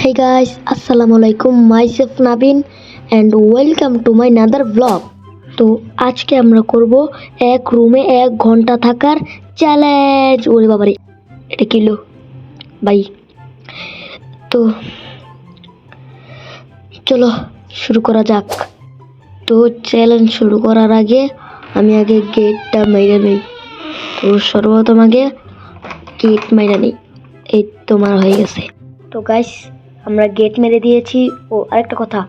Hey guys, Assalamualaikum. Myself Nabin and welcome to my another vlog. তো আজকে আমরা করব এক রুমে 1 ঘন্টা থাকার চ্যালেঞ্জ। ওরে বাবারে, এটা কি লো ভাই? তো চলো শুরু করা যাক। তো চ্যালেঞ্জ শুরু করার আগে আমি আগে গেটটা মেরে নেই। তো সর্বপ্রথম আগে গেট মেরে নেই। এই তোমার হয়ে গেছে। তো গাইস, আমরা গেট মেরে দিয়েছি। ও আরেকটা কথা,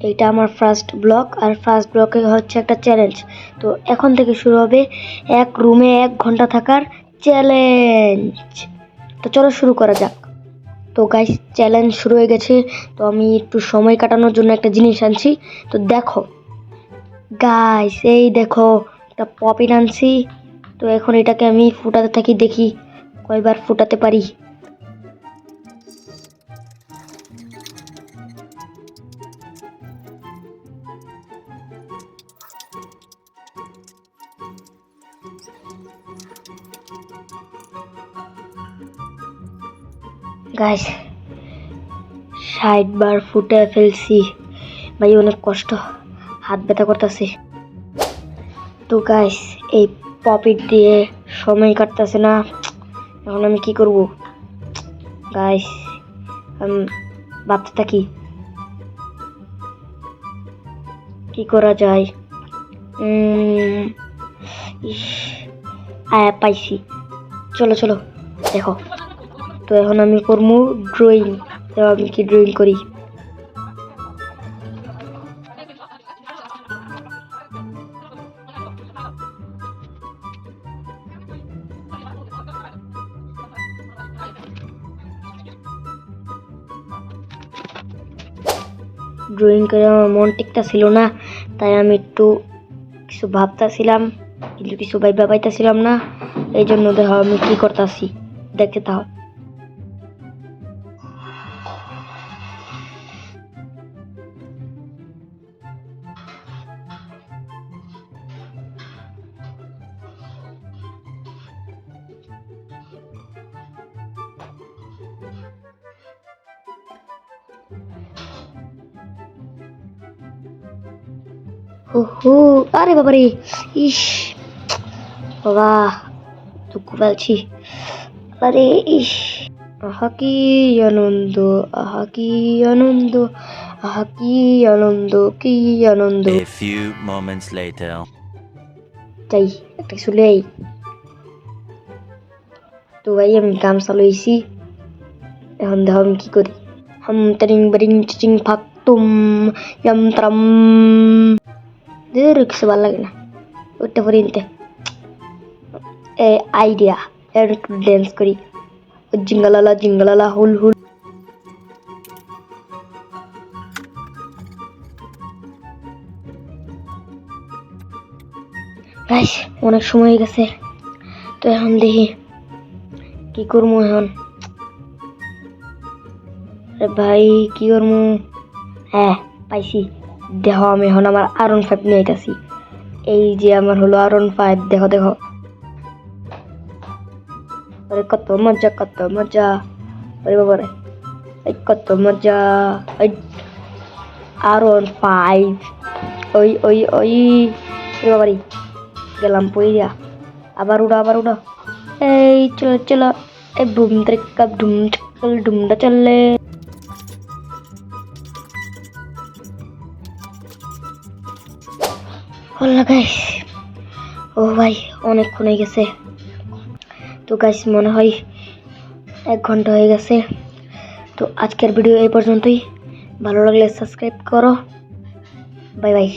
এইটা আমার ফার্স্ট ব্লগ, আর ফার্স্ট ব্লগে হচ্ছে একটা চ্যালেঞ্জ। তো এখন থেকে শুরু হবে এক রুমে 1 ঘন্টা থাকার চ্যালেঞ্জ। তো চলো শুরু করা যাক। তো গাইস, চ্যালেঞ্জ শুরু হয়ে গেছে। তো আমি একটু সময় কাটানোর জন্য একটা জিনিস আনছি। তো দেখো গাইস, এই দেখো একটা পপিন আনছি। তো এখন এটাকে আমি ফুটাতে থাকি, দেখি কয়বার ফুটাতে পারি। গাইস 60 বার ফুটে ফেলছি ভাই, অনেক কষ্ট, হাত ব্যথা করতেছে। তো গাইস, এই পপিট দিয়ে সময় কাটতেছে না। এখন আমি কি করব গাইস? আমি ভাবতে থাকি কি করা যায়। পাইছি, চলো চলো দেখো। তো এখন আমি করবো ড্রয়িং। তো আমি কি ড্রয়িং করি? ড্রয়িং করে আমার মন টিকতা ছিল না, তাই আমি একটু কিছু ভাবতেছিলাম, কিন্তু কিছু ভাইবা পাইতেছিলাম না। এই জন্য দেখো আমি কি করতেছি, দেখতে থাও। হু, আরে বাবারে, ইস বাবা, দুঃখ পাচ্ছি। আরে ইস, আহা কি আনন্দ, আহা কি আনন্দ, আহা কি আনন্দ, কি আনন্দ। A few moments later. তাই একটা কিছু নেই। তো ভাই আমি গামছা লইছি, এখন দেখো আমি কি করি। হাম তারিং বারিং চিচিং ফাকতুম যন্ত্রম। কিছু ভালো লাগে না, ওটা পরে নিতে আইডিয়া। একটু ড্যান্স করি, জিঙ্গালালা জিঙ্গালালা হুল হুল। গাইস অনেক সময় হয়ে গেছে। তো এখন দেখি কি করবো এখন। ভাই কি করবো? হ্যাঁ পাইছি, দেখো আমি এখন আমার R15 নিয়ে আইতাছি। এই যে আমার হলো R15, দেখো দেখো। আরে কত মজা, কত মজা, আরে বাবারে কত মজা। R15, ওই ওই ওই, বাবারি গেলাম পইরা। আবার উড়া, আবার উড়া। এই চলো চলো, এই বুম ত্রিকা ডুম চল ডুমটা চললে। গাইস, ও ভাই অনেকক্ষণ হয়ে গেছে। তো গাইস মনে হয় 1 ঘন্টা হয়ে গেছে। তো আজকের ভিডিও এই পর্যন্তই। ভালো লাগলে সাবস্ক্রাইব করো। Bye bye.